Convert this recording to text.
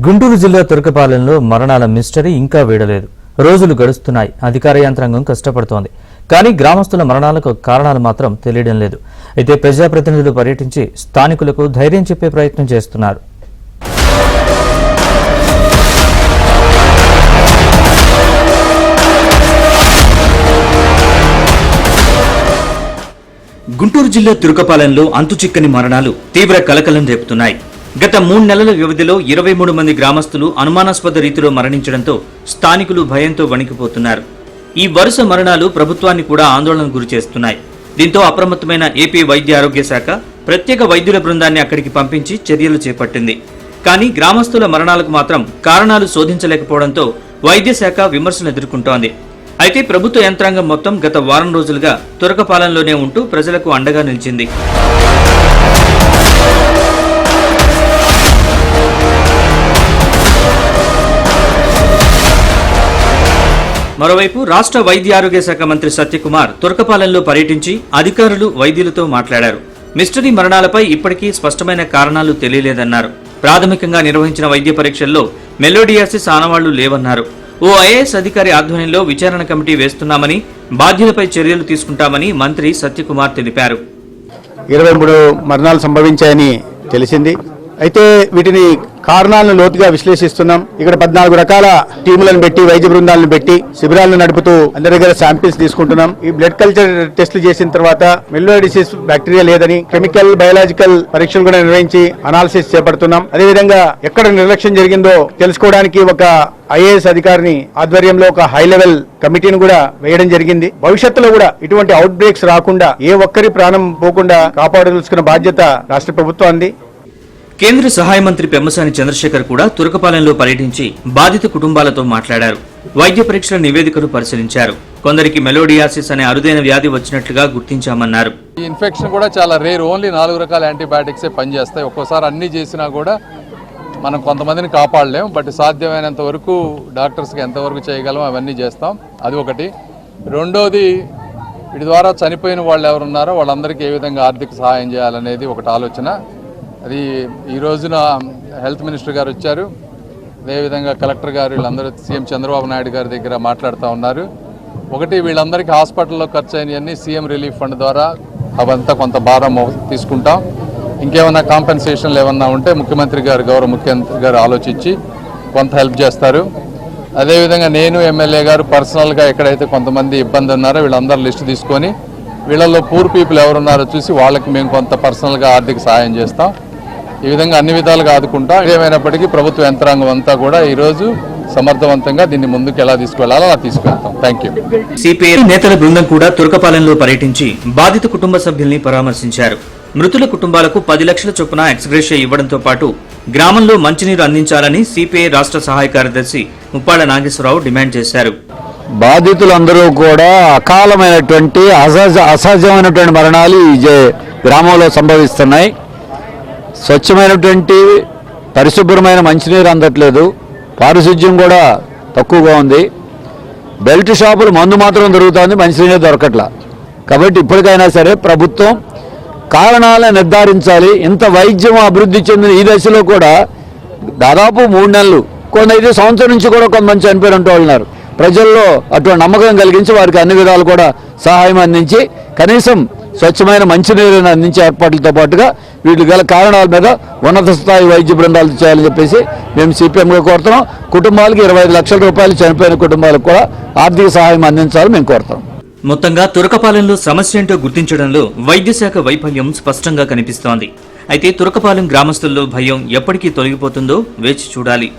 గుంటూరు జిల్లా తురకపాలెంలో మరణాల మిస్టరీ ఇంకా వీడలేదు. రోజులు గడుస్తున్నాయి, అధికార యంత్రాంగం కష్టపడుతోంది. కానీ గ్రామస్తుల మరణాలకు కారణాలు మాత్రం తెలియడం లేదు. అయితే ప్రజాప్రతినిధులు పర్యటించి స్థానికులకు ధైర్యం చెప్పే ప్రయత్నం చేస్తున్నారు. గుంటూరు జిల్లా తురకపాలెంలో అంతుచిక్కని మరణాలు తీవ్ర కలకలం రేపుతున్నాయి. గత 3 నెలల వ్యవధిలో 23 మంది గ్రామస్తులు అనుమానాస్పద రీతిలో మరణించడంతో స్థానికులు భయంతో వణికిపోతున్నారు. ఈ వరుస మరణాలు ప్రభుత్వాన్ని కూడా ఆందోళనకు గురిచేస్తున్నాయి. దీంతో అప్రమత్తమైన ఏపీ వైద్య ఆరోగ్య శాఖ ప్రత్యేక వైద్యుల బృందాన్ని అక్కడికి పంపించి చర్యలు చేపట్టింది. కానీ గ్రామస్తుల మరణాలకు మాత్రం కారణాలు శోధించలేకపోవడంతో వైద్య శాఖ విమర్శలు ఎదుర్కొంటోంది. అయితే ప్రభుత్వ యంత్రాంగం మొత్తం గత వారం రోజులుగా తురకపాలెంలోనే ఉంటూ ప్రజలకు అండగా నిలిచింది. మరోవైపు రాష్ట్ర వైద్య ఆరోగ్య శాఖ మంత్రి సత్యకుమార్ తురకపాలెంలో పర్యటించి అధికారులు, వైద్యులతో మాట్లాడారు. మిస్టరీ మరణాలపై ఇప్పటికీ స్పష్టమైన కారణాలు తెలియలేదన్నారు. ప్రాథమికంగా నిర్వహించిన వైద్య పరీక్షల్లో మెలోడియాసిస్ ఆనవాళ్లు లేవన్నారు. ఓ ఐఏఎస్ అధికారి ఆధ్వర్యంలో విచారణ కమిటీ వేస్తున్నామని, బాధ్యులపై చర్యలు తీసుకుంటామని మంత్రి సత్యకుమార్ తెలిపారు. 23 మరణాలు సంభవించాయని తెలిసింది. అయితే వీటిని కారణాలను లోతుగా విశ్లేషిస్తున్నాం. ఇక్కడ 14 రకాల టీములను పెట్టి, వైద్య బృందాలను పెట్టి శిబిరాలను నడుపుతూ అందరి దగ్గర శాంపిల్స్ తీసుకుంటున్నాం. ఈ బ్లడ్ కల్చర్ టెస్టులు చేసిన తర్వాత మెలోడిసిస్ బ్యాక్టీరియా లేదని కెమికల్, బయాలజికల్ పరీక్షలు కూడా నిర్వహించి అనాలిసిస్ చేపడుతున్నాం. అదేవిధంగా ఎక్కడ నిర్లక్ష్యం జరిగిందో తెలుసుకోవడానికి ఒక ఐఏఎస్ అధికారిని ఆధ్వర్యంలో ఒక హై లెవెల్ కమిటీని కూడా వేయడం జరిగింది. భవిష్యత్తులో కూడా ఇటువంటి అవుట్ బ్రేక్స్ రాకుండా, ఏ ఒక్కరి ప్రాణం పోకుండా కాపాడదలుచుకున్న బాధ్యత రాష్ట్ర ప్రభుత్వాన్ని. కేంద్ర సహాయ మంత్రి పెమ్మసాని చంద్రశేఖర్ కూడా తురకపాలెంలో పర్యటించి బాధిత కుటుంబాలతో మాట్లాడారు. వైద్య పరీక్షల నివేదికను పరిశీలించారు. కొందరికి మెలోడియాసిస్ అనే అరుదైన వ్యాధి వచ్చినట్లుగా గుర్తించామన్నారు. ఈ ఇన్ఫెక్షన్ కూడా చాలా రేర్. ఓన్లీ 4 రకాల యాంటీబయాటిక్సే పనిచేస్తాయి. ఒక్కోసారి అన్ని చేసినా కూడా మనం కొంతమందిని కాపాడలేం. బట్ సాధ్యమైనంత వరకు డాక్టర్స్కి ఎంతవరకు చేయగలం అవన్నీ చేస్తాం. అది ఒకటి. రెండోది, వీటి ద్వారా చనిపోయిన వాళ్ళు ఎవరున్నారో వాళ్ళందరికీ ఏ విధంగా ఆర్థిక సహాయం చేయాలనేది ఒకటి ఆలోచన. అది ఈ రోజున హెల్త్ మినిస్టర్ గారు వచ్చారు. అదేవిధంగా కలెక్టర్ గారు, వీళ్ళందరూ సీఎం చంద్రబాబు నాయుడు గారి దగ్గర మాట్లాడుతూ ఉన్నారు. ఒకటి, వీళ్ళందరికీ హాస్పిటల్లో ఖర్చు అయినవన్నీ సీఎం రిలీఫ్ ఫండ్ ద్వారా అవంతా కొంత భారం తీసుకుంటాం. ఇంకేమైనా కాంపెన్సేషన్లు ఏమన్నా ఉంటే ముఖ్యమంత్రి గారు, గౌరవ ముఖ్యమంత్రి గారు ఆలోచించి కొంత హెల్ప్ చేస్తారు. అదేవిధంగా నేను, ఎమ్మెల్యే గారు పర్సనల్గా ఎక్కడైతే కొంతమంది ఇబ్బంది ఉన్నారో వీళ్ళందరూ లిస్టు తీసుకొని వీళ్ళల్లో పూర్ పీపుల్ ఎవరున్నారో చూసి వాళ్ళకి మేము కొంత పర్సనల్గా ఆర్థిక సహాయం చేస్తాం. ఈ విధంగా అన్ని విధాలుగా ఆదుకుంటా. ఏమైనప్పటికీ ప్రభుత్వ యంత్రాంగం అంతా కూడా ఈరోజు సమర్థవంతంగా దీన్ని ముందుకు ఎలా తీసుకువెళ్లాలో అలా తీసుకెళ్తాం. Thank you. సిపిఐ నేతల బృందం కూడా తురకపాలెంలో పర్యటించి బాధిత కుటుంబ సభ్యుల్ని పరామర్శించారు. మృతుల కుటుంబాలకు 10 లక్షల చొప్పున ఎక్స్గ్రేషియా ఇవ్వడంతో పాటు గ్రామంలో మంచినీరు అందించాలని సిపిఐ రాష్ట్ర సహాయ కార్యదర్శి ముప్పాళ్ల నాగేశ్వరరావు డిమాండ్ చేశారు. బాధితులందరూ కూడా అకాలమైనటువంటి అసహజమైనటువంటి మరణాలు ఈ గ్రామంలో సంభవిస్తున్నాయి. స్వచ్ఛమైనటువంటి పరిశుభ్రమైన మంచినీరు అందట్లేదు. పారిశుధ్యం కూడా తక్కువగా ఉంది. బెల్ట్ షాపులు మందు మాత్రం దొరుకుతుంది, మంచినీరు దొరకట్లా. కాబట్టి ఇప్పటికైనా సరే ప్రభుత్వం కారణాలను నిర్ధారించాలి. ఇంత వైద్యం అభివృద్ధి చెందిన ఈ దశలో కూడా దాదాపు 3 నెలలు, కొందైతే సంవత్సరం నుంచి కూడా కొంతమంది చనిపోయినట్టు ఉన్నారు. ప్రజల్లో అటువంటి నమ్మకం కలిగించి వారికి అన్ని విధాలు కూడా సహాయం అందించి కనీసం స్వచ్ఛమైన మంచినీరుని అందించే ఏర్పాట్లతో పాటుగా వీటి గల కారణాల మీద ఉన్నత స్థాయి వైద్య బృందాలు చేయాలని చెప్పేసి మేము సిపిఎంగా కోరుతున్నాం. కుటుంబాలకు 25 లక్షల రూపాయలు చనిపోయిన కుటుంబాలకు కూడా ఆర్థిక సహాయం అందించాలని మేము కోరుతాం. మొత్తంగా తురకపాలెంలో సమస్య ఏంటో గుర్తించడంలో వైద్య శాఖ వైఫల్యం స్పష్టంగా కనిపిస్తోంది. అయితే తురకపాలెం గ్రామస్తుల్లో భయం ఎప్పటికీ తొలగిపోతుందో వేచి చూడాలి.